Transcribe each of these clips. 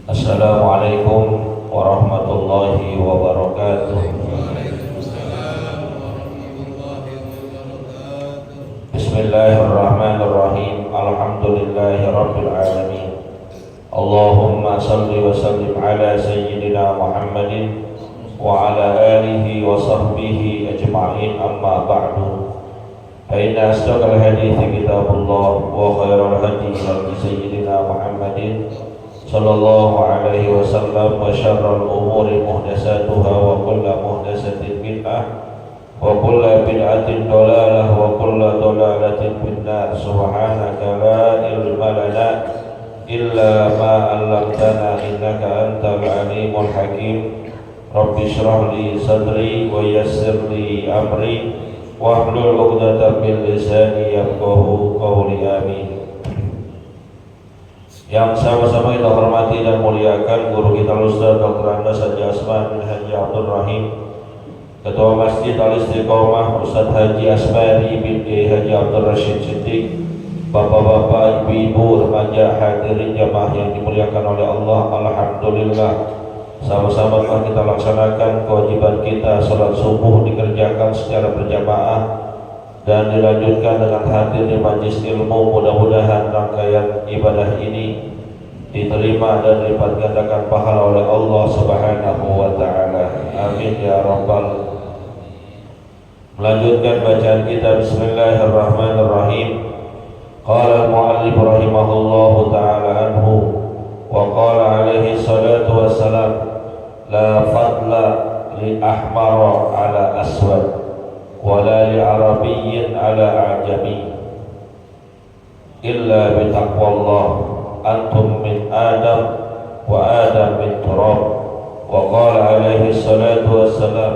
Assalamualaikum warahmatullahi wabarakatuh. Bismillahirrahmanirrahim. Alhamdulillahi rabbil alamin. Allahumma salli wa sallim ala sayyidina Muhammadin wa ala alihi wa sahbihi ajma'in, amma ba'du. Fa inna asdaqal hadithi kitabullah wa khairal hadi hadi sayyidina Muhammadin sallallahu alaihi wasallam, wa syarrul umuri muhdatsatuha wa kullu muhdatsatin bid'ah wa kullu bid'atin dhalalah wa kullu dhalalatin finnar. Subhanaka la ilma lana illa ma 'allamtana innaka antal alimul hakim. Rabbi shrah li sadri wa yassir li amri wahlul 'uqdatam min lisani yafqahu qawli. Amin. Yang sama-sama kita hormati dan muliakan guru kita Ustaz Dr. Andes Haji Asman bin Haji Abdul Rahim, Ketua Masjid Al-Istiqomah Ustaz Haji Asmari bin Haji Abdul Rashid Siddiq, bapak-bapak, ibu-ibu, remaja, hadirin jamaah yang dimuliakan oleh Allah. Alhamdulillah, sama-sama telah kita laksanakan kewajiban kita. Salat subuh dikerjakan secara berjamaah dan dilanjutkan dengan hadir di majlis ilmu. Mudah-mudahan rangkaian ibadah ini diterima dan dilipat gandakan pahala oleh Allah Subhanahu wa taala. Amin ya rabbal. Melanjutkan bacaan kita. Bismillahirrahmanirrahim. Qala al-muallif rahimahullahu taala anhu wa qala alaihi salatu wassalam, la fadla li ahmara ala aswad wala li arabiyyin ala ajami illa bi taqwallah. Antum min adam wa adam min turab. Wa qala alaihi salatu wassalam,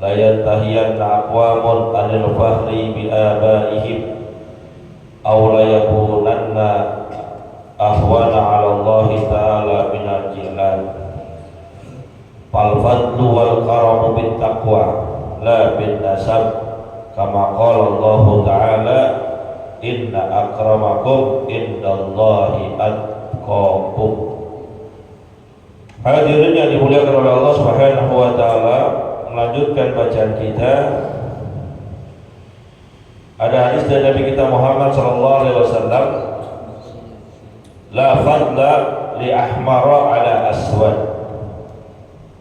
la yantahiyanna aqwamun anil fahri bi abaihim aw la yakunanna ahwana ala Allah ta'ala min al-jilal. Fal fadlu wal karamu bit taqwa la bin nasab, kama qala Allah ta'ala, inna akramakum indallahi atqakum. Hadirin yang dimuliakan oleh Allah Subhanahu wa taala, melanjutkan bacaan kita. Ada hadis dari Nabi kita Muhammad sallallahu alaihi wasallam, la fadla li ahmara ala aswad.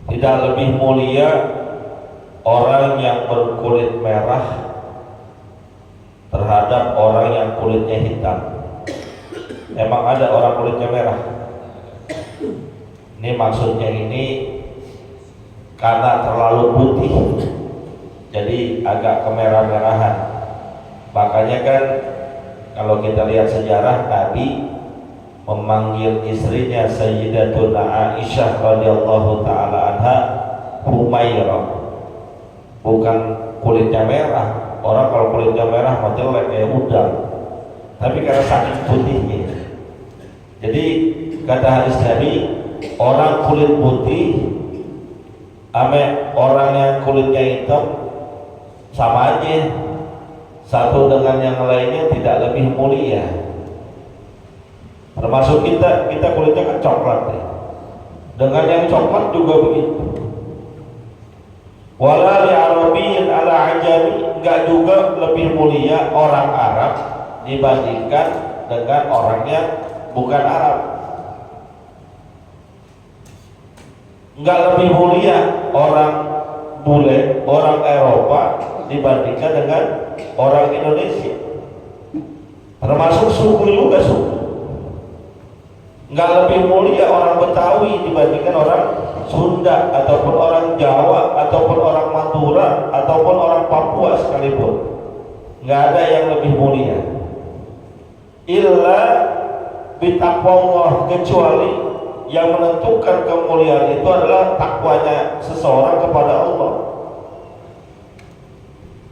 Tidak lebih mulia orang yang berkulit merah terhadap orang yang kulitnya hitam. Emang ada orang kulitnya merah? Ini maksudnya ini karena terlalu putih, jadi agak kemerah-merahan. Makanya kan kalau kita lihat sejarah, Nabi memanggil istrinya Sayyidatuna Aisyah radhiyallahu taala anha Humairah. Bukan kulitnya merah. Orang kalau kulitnya merah mah jelek kayak udang, tapi karena saking putihnya. Jadi kata hadis Nabi, orang kulit putih ame orang yang kulitnya hitam sama aja, satu dengan yang lainnya tidak lebih mulia. Termasuk kita kulitnya kan coklat ya. Dengan yang coklat juga begitu. Wala li arabiyyin ala ajami, enggak juga lebih mulia orang Arab dibandingkan dengan orang yang bukan Arab. Enggak lebih mulia orang bule, orang Eropa dibandingkan dengan orang Indonesia. Termasuk suku juga suku. Enggak lebih mulia orang Betawi dibandingkan orang Sunda ataupun orang Jawa ataupun orang Madura ataupun orang Papua sekalipun. Enggak ada yang lebih mulia. Illa bitaqwallah, kecuali yang menentukan kemuliaan itu adalah takwanya seseorang kepada Allah.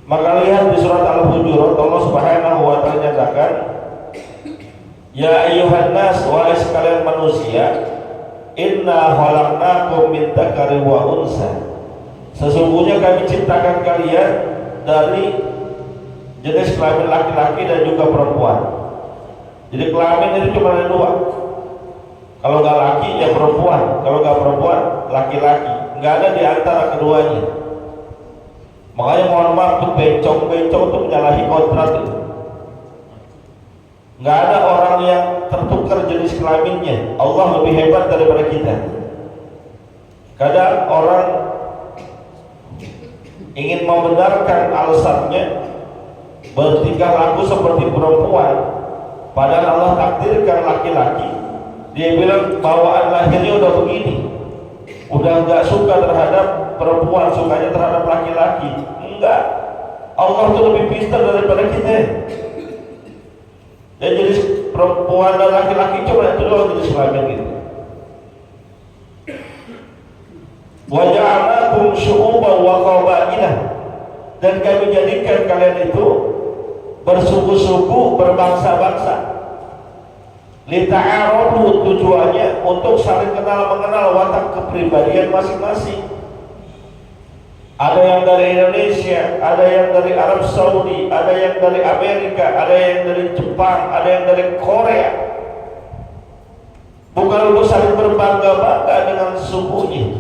Maka lihat di surat Al-Hujurat, Allah Subhanahu wa taala nyatakan, ya ayyuhan nas, wahai sekalian manusia, inna khalaqnakum min dzakari wa unsa. Sesungguhnya kami ciptakan kalian dari jenis kelamin laki-laki dan juga perempuan. Jadi kelamin itu cuma ada dua. Kalau nggak laki ya perempuan. perempuan, kalau nggak perempuan laki-laki, nggak ada di antara keduanya. Makanya mohon maaf tuh bencong tuh menyalahi kontrak itu. Nggak ada orang yang tertukar jenis kelaminnya. Allah lebih hebat daripada kita. Kadang orang ingin membenarkan alasannya bertingkah laku seperti perempuan, padahal Allah takdirkan laki-laki. Dia bilang bawaan lahirnya udah begini, udah nggak suka terhadap perempuan, sukanya terhadap laki-laki. Enggak, Allah tuh lebih pintar daripada kita. Ya jenis perempuan dan laki-laki cuma itu doang jenis kelamin gitu. Wa ja'alnakum syu'uban wa qabailah, dan kami jadikan kalian itu bersuku-suku, berbangsa-bangsa. Lita'arafu, tujuannya untuk saling kenal mengenal watak kepribadian masing-masing. Ada yang dari Indonesia, ada yang dari Arab Saudi, ada yang dari Amerika, ada yang dari Jepang, ada yang dari Korea. Bukan untuk saling berbangga-bangga dengan sukunya,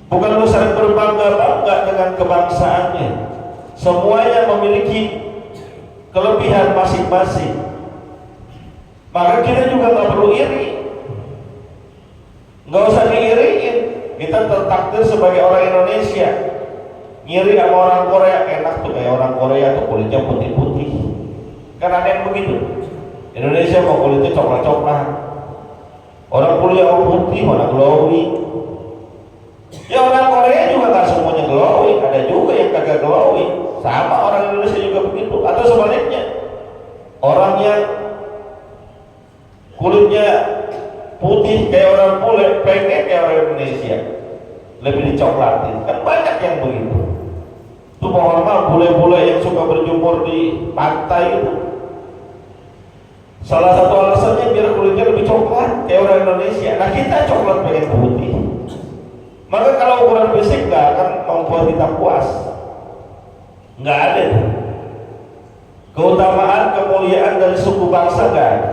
bukan untuk saling berbangga-bangga dengan kebangsaannya. Semuanya memiliki kelebihan masing-masing. Maka kita juga nggak perlu iri, nggak usah diiriin. Kita tertakdir sebagai orang Indonesia, ngiri sama orang Korea, enak tuh kayak orang Korea tuh kulitnya putih-putih. Kan ada yang begitu. Indonesia mau kulitnya coklat-coklat, orang kulit mau putih, mana glowing. Ya orang Korea juga nggak semuanya glowing, ada juga yang kagak glowing. Sama orang Indonesia juga begitu. Atau sebaliknya, orang yang kulitnya putih kayak orang bule, pengen kayak orang Indonesia, lebih dicoklatin. Kan banyak yang begitu. Itu mohon maaf, bule-bule yang suka berjemur di pantai itu, salah satu alasannya biar kulitnya lebih coklat kayak orang Indonesia. Nah kita coklat pengen putih. Maka kalau ukuran fisik nggak akan membuat kita puas. Nggak ada. Keutamaan, kemuliaan dari suku bangsa nggak ada.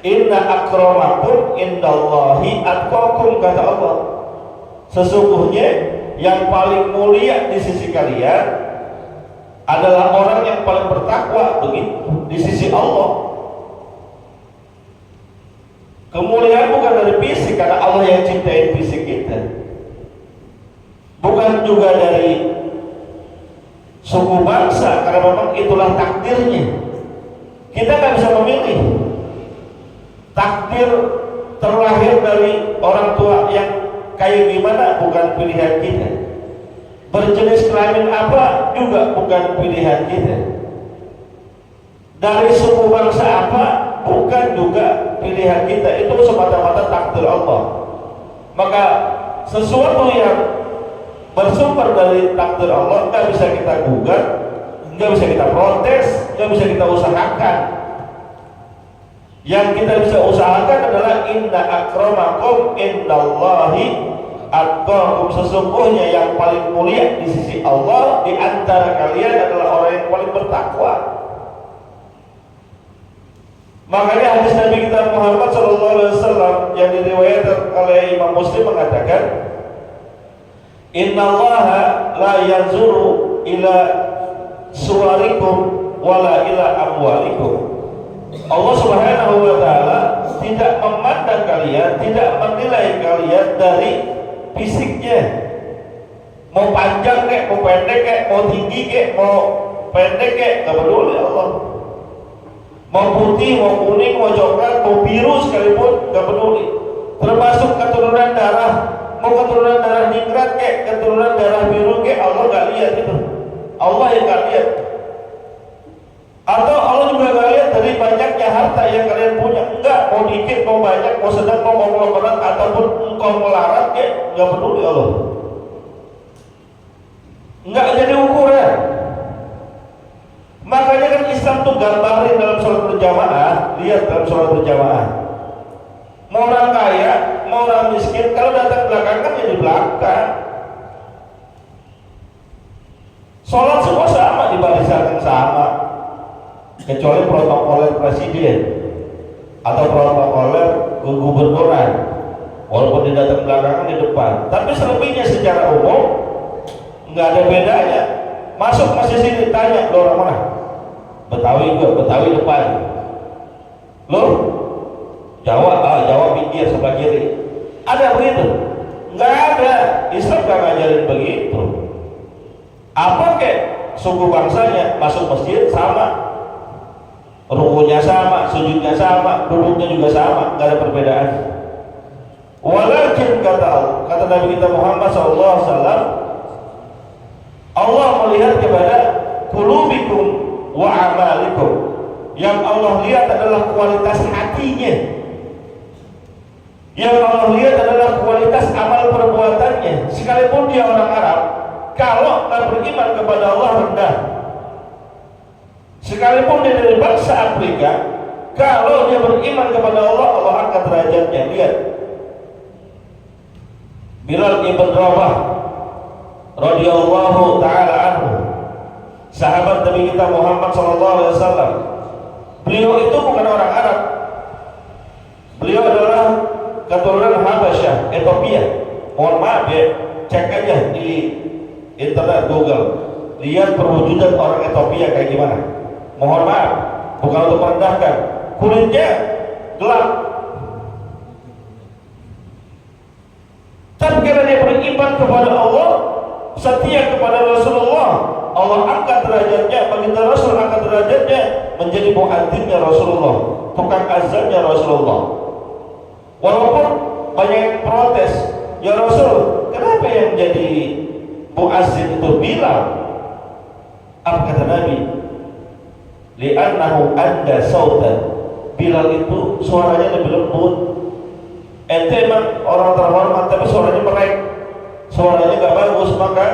Inna akramakum indallahi atqakum, kata Allah. Sesungguhnya yang paling mulia di sisi kalian adalah orang yang paling bertakwa, begitu di sisi Allah. Kemuliaan bukan dari fisik, karena Allah yang ciptain fisik kita. Bukan juga dari suku bangsa, karena memang itulah takdirnya. Kita nggak bisa memilih. Takdir terlahir dari orang tua yang kayak gimana bukan pilihan kita. Berjenis kelamin apa juga bukan pilihan kita. Dari suku bangsa apa bukan juga pilihan kita. Itu semata-mata takdir Allah. Maka sesuatu yang bersumber dari takdir Allah nggak bisa kita gugat, nggak bisa kita protes, nggak bisa kita usahakan. Yang kita bisa usahakan adalah inna akramakum indallahi atqakum. Sesungguhnya yang paling mulia di sisi Allah di antara kalian adalah orang yang paling bertakwa. Makanya hadis Nabi kita Muhammad SAW yang diriwayatkan oleh Imam Muslim mengatakan, innallaha la yanzuru ila suwarikum wala ila amwalikum. Allah Subhanahu wa ta'ala tidak memandang kalian, tidak menilai kalian dari fisiknya. Mau panjang kek, mau pendek kek, mau tinggi kek, mau pendek kek, gak peduli Allah. Mau putih, mau kuning, mau coklat, mau biru sekalipun gak peduli. Termasuk keturunan darah, mau keturunan darah ningrat kek, keturunan darah biru kek, Allah gak lihat itu. Allah yang gak lihat. Atau Allah juga gak lihat dari banyaknya harta yang kalian punya. Enggak, mau dikit, mau banyak, mau sedang, mau konglomerat, ataupun engkau melarat, enggak peduli Allah. Enggak jadi ukuran. Makanya kan Islam tuh gambarin dalam sholat berjamaah. Lihat dalam sholat berjamaah, mau orang kaya, mau orang miskin, kalau datang belakangan ya di belakang. Sholat semua sama, di barisan yang sama, kecuali protokoler presiden atau protokoler gubernuran. walaupun dia datang belakangan di depan. Tapi selebihnya secara umum nggak ada bedanya. Masuk masih sini, tanya lo orang mana? Betawi gue, Betawi depan. Lo Jawa, Jawa pinggir sebelah kiri. Ada begitu? Nggak ada. Islam nggak ngajarin begitu. Apa kek suku bangsanya masuk masjid sama, rukunya sama, sujudnya sama, duduknya juga sama, nggak ada perbedaan. Walakin kata Nabi kita Muhammad SAW, Allah melihat kepada qulubikum wa amalikum. Yang Allah lihat adalah kualitas hatinya. Yang Allah lihat adalah kualitas amal perbuatannya. Sekalipun dia orang Arab, kalau tak beriman kepada Allah rendah. Sekalipun dia dari bangsa Afrika, kalau dia beriman kepada Allah, Allah angkat derajatnya. Lihat Bilal ibn Rabah radhiyallahu taala anhu, sahabat Nabi kita Muhammad SAW. Beliau itu bukan orang Arab. Beliau adalah keturunan Habasyah, Ethiopia. Mohon maaf ya, cek aja di internet Google, lihat perwujudan orang Ethiopia kayak gimana. Mohon maaf, bukan untuk merendahkan. Kulitnya gelap, tapi karena dia beriman kepada Allah, setia kepada Rasulullah, Allah angkat derajatnya. Baginda Rasul angkat derajatnya menjadi muadzinnya Rasulullah, tukang azannya Rasulullah. Walaupun banyak yang protes, ya Rasul, kenapa yang jadi muazzin itu Bilal? Apa kata Nabi? Li'annahu anda sautan. Bilal itu suaranya lebih lembut. Ente emang orang terhormat tapi suaranya merek, suaranya gak bagus, maka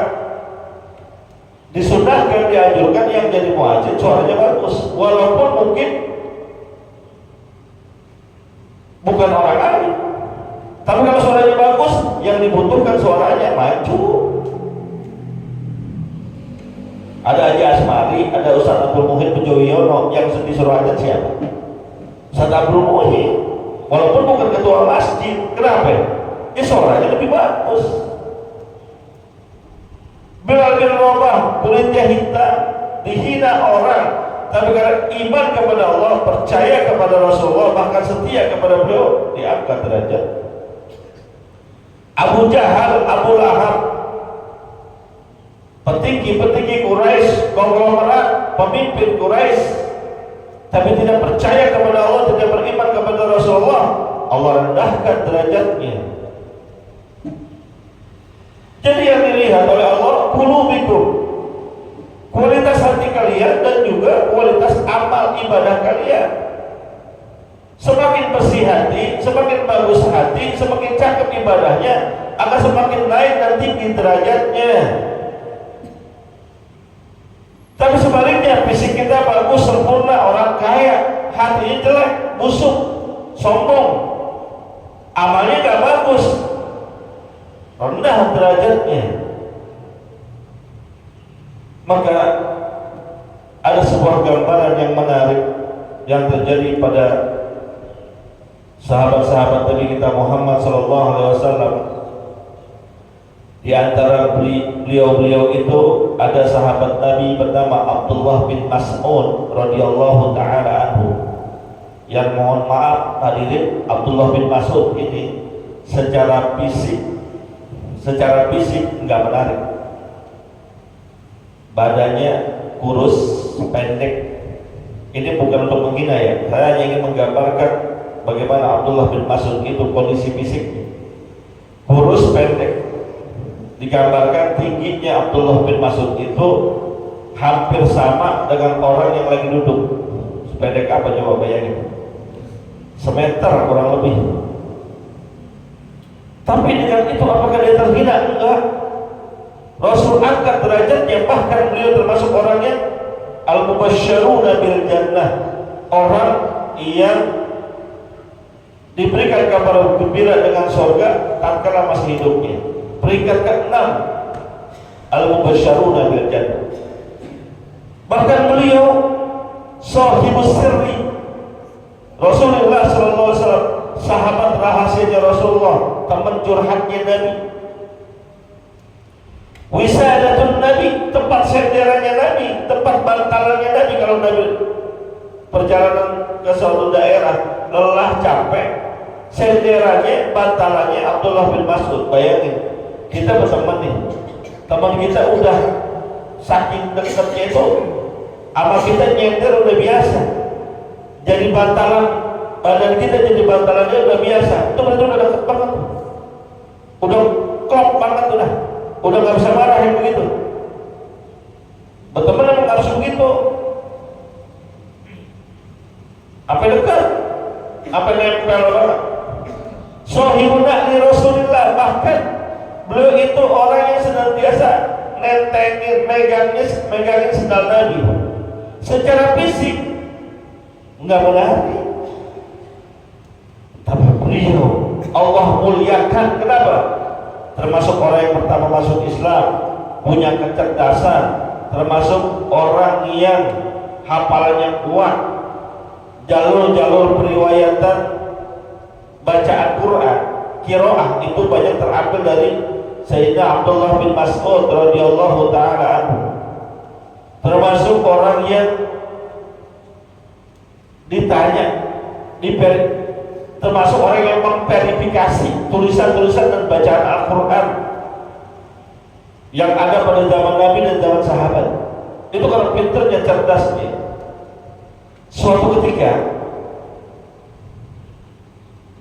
disunahkan, dianjurkan yang jadi muazzin suaranya bagus, walaupun mungkin bukan orang lain. Tapi kalau suaranya bagus, yang dibutuhkan suaranya maju. Ada Haji Asmari, ada Ustaz Abdul Muhid Pujoyono, yang disuruh aja siapa? Ustaz Abdul Muhid, walaupun bukan ketua masjid. Kenapa? Ya suaranya lebih bagus. Bilal bin Rabah kulitnya hitam, dihina orang, tapi karena iman kepada Allah, percaya kepada Rasulullah, bahkan setia kepada beliau, diangkat derajat. Abu Jahal, Abu Lahab, petinggi Quraisy, konglomerat, pemimpin Quraisy, tapi tidak percaya kepada Allah, tidak beriman kepada Rasulullah, Allah rendahkan derajatnya. Jadi yang dilihat oleh Allah qulubikum, kualitas hati kalian dan juga kualitas amal ibadah kalian. Semakin bersih hati, semakin bagus hati, semakin cakep ibadahnya, akan semakin naik dan tinggi derajatnya. Tapi sebaliknya, fisik kita bagus, sempurna, orang kaya, hatinya jelek, busuk, sombong, amalnya gak bagus, rendah derajatnya. Maka ada sebuah gambaran yang menarik yang terjadi pada sahabat-sahabat Nabi kita Muhammad SAW. Di antara beliau itu ada sahabat Nabi bernama Abdullah bin Mas'ud radhiyallahu taala anhu. Yang mohon maaf hadirin, Abdullah bin Mas'ud ini secara fisik enggak menarik. Badannya kurus, pendek. Ini bukan untuk menghina ya. Saya hanya ingin menggambarkan bagaimana Abdullah bin Mas'ud itu kondisi fisiknya. Kurus, pendek. Digambarkan tingginya Abdullah bin Mas'ud itu hampir sama dengan orang yang lagi duduk. Sependek apa coba bayangin? Semeter kurang lebih. Tapi dengan itu apakah dia terhina? Enggak. Rasul angkat derajatnya, bahkan beliau termasuk orangnya al-mubasysyaruna bil jannah, orang yang diberikan kabar gembira dengan surga tatkala masih hidupnya. Peringkat ke-6 al-mubasysyaruna bil jannah. Bahkan beliau sahibus sirri Rasulullah sallallahu alaihi wasallam, sahabat rahasianya Rasulullah, teman curhatnya Nabi. Wisadatun Nabi, tempat senderannya Nabi, tempat bantalannya Nabi. Kalau Nabi perjalanan ke suatu daerah lelah capek, senderannya, bantalannya Abdullah bin Mas'ud. Bayangin, kita berteman nih, teman kita udah saking dekatnya itu, sama kita nyender udah biasa, jadi bantalan, badan kita jadi bantalannya udah biasa. Itu berarti udah deket banget, udah klop banget, udah nggak bisa marah yang begitu. Berteman emang harus begitu. Apa dekat, apa nempel banget. Sohibuna li Rasulillah, bahkan beliau itu orang yang senantiasa nentengin, megangin sendal Nabi. Secara fisik nggak berlari, tapi beliau Allah muliakan. Kenapa? Termasuk orang yang pertama masuk Islam, punya kecerdasan, termasuk orang yang hafalannya kuat, jalur-jalur periwayatan bacaan Quran, qiraah itu banyak terambil dari Sayyidina Abdullah bin Mas'ud radhiyallahu taala anhu. Termasuk orang yang ditanya, termasuk orang yang memverifikasi tulisan-tulisan dan bacaan Al-Quran yang ada pada zaman Nabi dan zaman sahabat. Itu karena pinternya, cerdasnya. Suatu ketika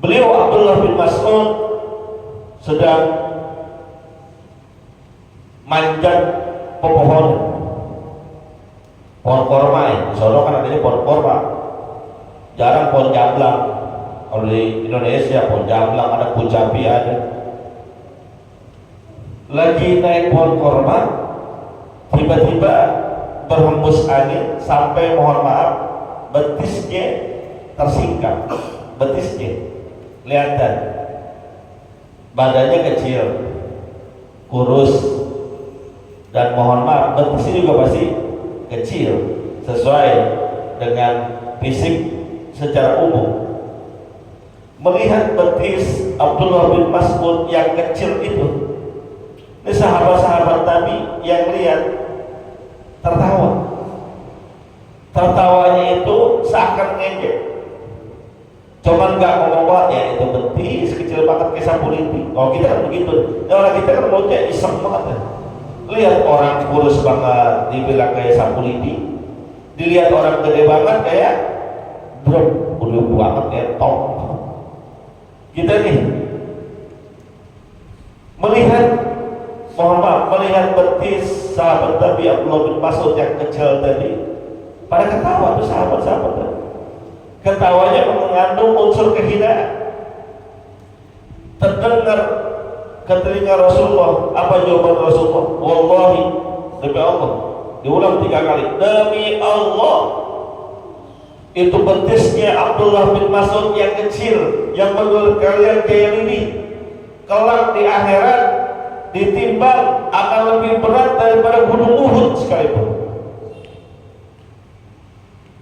beliau Abdullah bin Mas'ud sedang manjat pepohonan, pohon korma. Di sono kan adanya pohon korma, jarang pohon jamblang. Kalau di Indonesia pohon jamblang ada, kucapi ada. Lagi naik pohon korma, tiba-tiba berhembus angin sampai, mohon maaf, betisnya tersingkap. Betisnya kelihatan, badannya kecil, kurus, dan mohon maaf, betisnya juga pasti kecil sesuai dengan fisik secara umum. Melihat betis Abdullah bin Mas'ud yang kecil itu, ini sahabat-sahabat Nabi yang lihat tertawa. Tertawanya itu seakan ngejek, cuman nggak ngomong ya itu betis kecil banget kayak sapu lidi. Oh kita kan begitu, ya, orang kita kan maunya iseng banget ya. Lihat orang kurus banget dibilang kayak sapu lidi, dilihat orang gede banget kayak drop, udah banget kayak top. Kita nih melihat, mohon maaf, melihat betis sahabat Nabi Abdullah bin Mas'ud yang kecil tadi, pada ketawa tuh sahabat-sahabat tadi. Ketawanya mengandung unsur kehinaan. Terdengar ke telinga Rasulullah, apa jawaban Rasulullah? Wallahi, demi Allah, diulang 3 kali, demi Allah, itu betisnya Abdullah bin Mas'ud yang kecil, yang menurut kalian kayak ini, kelak di akhirat ditimbang akan lebih berat daripada gunung Uhud sekalipun.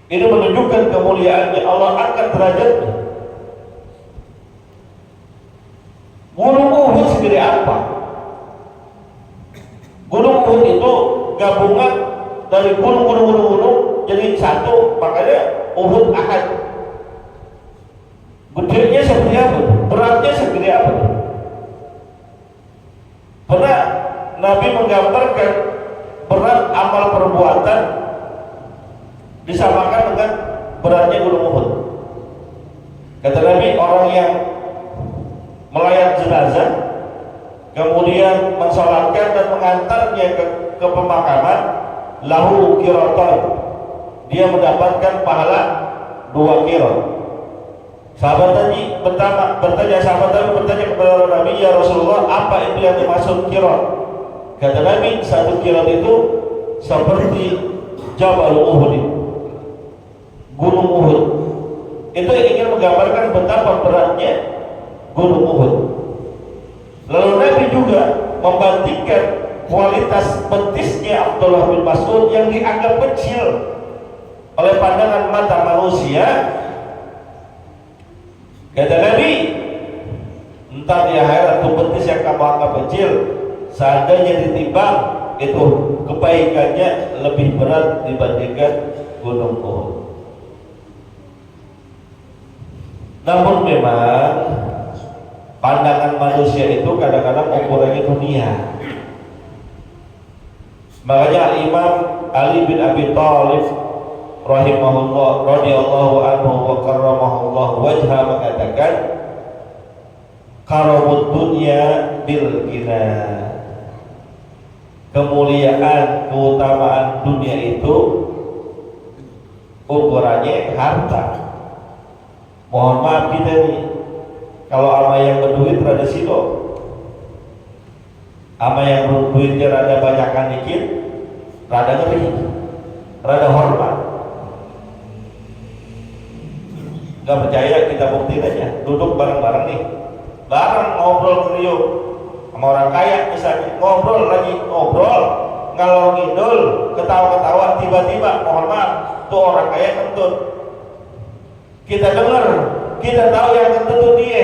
Ini menunjukkan kemuliaannya, Allah angkat derajatnya. Gunung Uhud segede apa? Gunung Uhud itu gabungan dari gunung jadi satu, makanya Uhud Ahad. Gedenya seperti apa? Beratnya segede apa? Pernah Nabi menggambarkan berat amal perbuatan disamakan dengan beratnya gunung Uhud. Kata Nabi, orang yang melayat jenazah, kemudian mensolatkan dan mengantarnya ke pemakaman, lahu qiratan, dia mendapatkan pahala 2 qirat. Sahabat tadi bertanya kepada Nabi, ya Rasulullah, apa itu yang dimaksud qirat? Kata Nabi, 1 qirat itu seperti Jabal Uhud, gunung Uhud. Itu ingin menggambarkan betapa beratnya gunung Uhud. Lalu Nabi juga membandingkan kualitas betisnya Abdullah bin Mas'ud yang dianggap kecil oleh pandangan mata manusia Kata Nabi, entar di akhirat tuh betis yang kamu anggap kecil, seandainya ditimbang itu kebaikannya lebih berat dibandingkan gunung Uhud. Namun memang pandangan manusia itu kadang-kadang ukurannya dunia. Makanya Imam Ali bin Abi Thalib rahimahullah radhiyallahu anhu wa karramahullah wajha mengatakan karamud dunya bil ghina, kemuliaan keutamaan dunia itu ukurannya harta. Mohon maaf kita nih, kalau ama yang berduit rada silo, ama yang berduitnya rada banyakan dikit, rada ngeri, rada hormat. Gak percaya kita buktiin aja, duduk bareng-bareng nih, bareng ngobrol ngeriuk sama orang kaya misalnya, ngobrol ngalor ngidul, ketawa-ketawa, tiba-tiba mohon maaf tuh orang kaya kentut, kita dengar, kita tahu yang kentut tuh dia,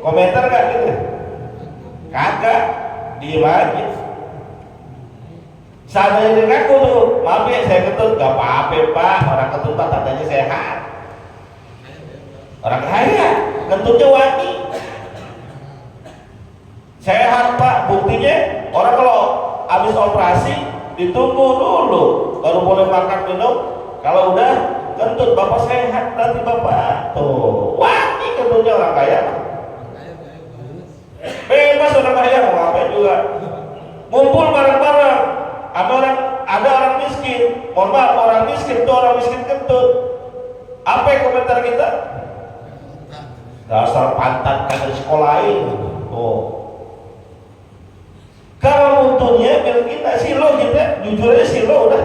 komentar gak gitu? Kagak, diem aja. Seandainya dia ngaku tuh, maaf ya saya kentut, gak apa-apa pak, orang kentut pak tandanya sehat. Orang kaya, kentutnya wangi. Sehat pak, buktinya orang kalau habis operasi ditunggu dulu baru boleh makan minum. Kalau udah kentut bapak sehat, nanti bapak tuh wangi kentutnya orang kaya. Bebas orang kaya mau ngapain juga. Ngumpul bareng-bareng. Ada orang miskin. Mohon maaf, orang miskin tuh orang miskin kentut. Apa yang komentar kita? Dasar pantat kan sekolahin. Oh. Kalau untungnya bilang kita silo kita, jujur aja silo udah.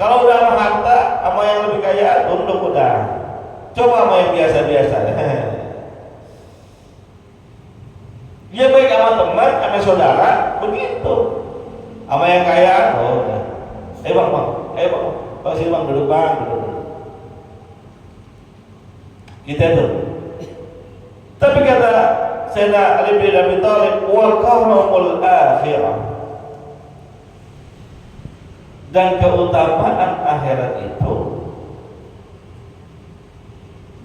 Kalau udah sama harta, sama yang lebih kaya, tunduk udah. Coba sama yang biasa-biasa. Dia baik sama teman, sama saudara, begitu. Sama yang kaya, oh udah. Bang, sini bang, duduk bang, duduk. Kita tuh. Tapi kata Sayyidina Ali bin Abi Thalib, wal karamul akhirah, dan keutamaan akhirat itu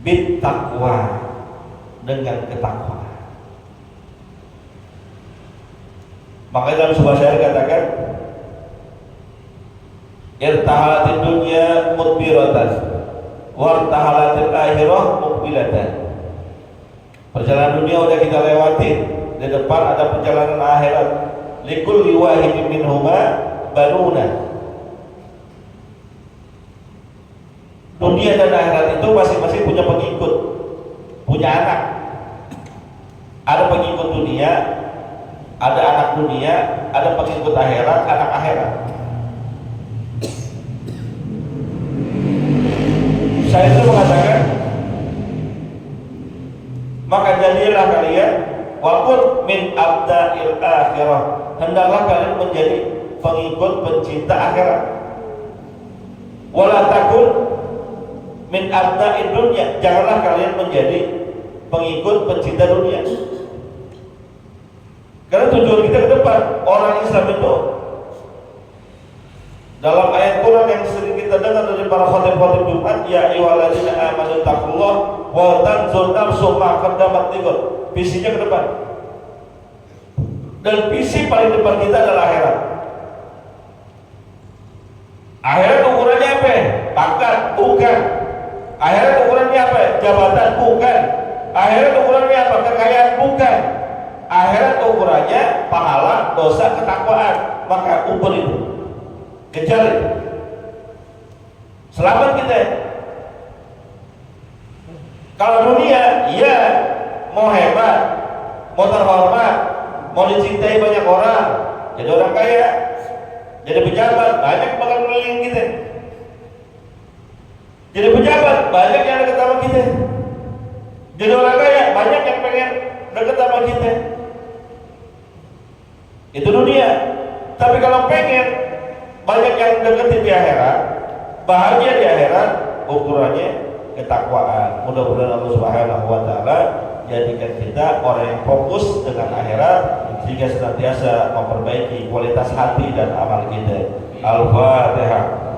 bit taqwa, dengan ketakwaan. Makanya dalam sebuah syair katakan, irtahalatid dunya mudbiratan wartahalatil akhirah muqbilatan. Perjalanan dunia udah kita lewati, di depan ada perjalanan akhirat. Likulli wahidin minhuma banuna. Dunia dan akhirat itu masing-masing punya pengikut, punya anak. Ada pengikut dunia, ada anak dunia, ada pengikut akhirat, anak akhirat. Saya itu mengatakan, maka jadilah kalian waqul min abda'il akhirah, hendaklah kalian menjadi pengikut pencinta akhirat. Wala takun min abda'id dunya, janganlah kalian menjadi pengikut pencinta dunia. Karena tujuan kita ke depan, orang Islam itu dalam ayat Quran yang sering kita dengar dari para khatib-khatib Jumat, ya ayyuhalladzina amanu taqullah wa tanzur nafsum ma qaddamat lighad. Visinya ke depan. Dan visi paling depan kita adalah akhirat. Akhirat ukurannya apa? Pangkat? Bukan. Akhirat ukurannya apa? Jabatan? Bukan. Akhirat ukurannya apa? Kekayaan? Bukan. Akhirat ukurannya pahala, dosa, ketakwaan. Maka ukur itu, kejar itu, selamat kita. Kalau dunia, iya, mau hebat, mau terhormat, mau dicintai banyak orang, jadi orang kaya, jadi pejabat, banyak bakal keliling kita. Jadi pejabat, banyak yang dekat sama kita. Jadi orang kaya, banyak yang pengen dekat sama kita. Itu dunia. Tapi kalau pengen banyak yang deketin di akhirat, bahagia di akhirat, ukurannya ketakwaan. Mudah-mudahan Allah Subhanahu wa taala jadikan kita orang yang fokus dengan akhirat sehingga senantiasa memperbaiki kualitas hati dan amal kita. Al-Fatihah.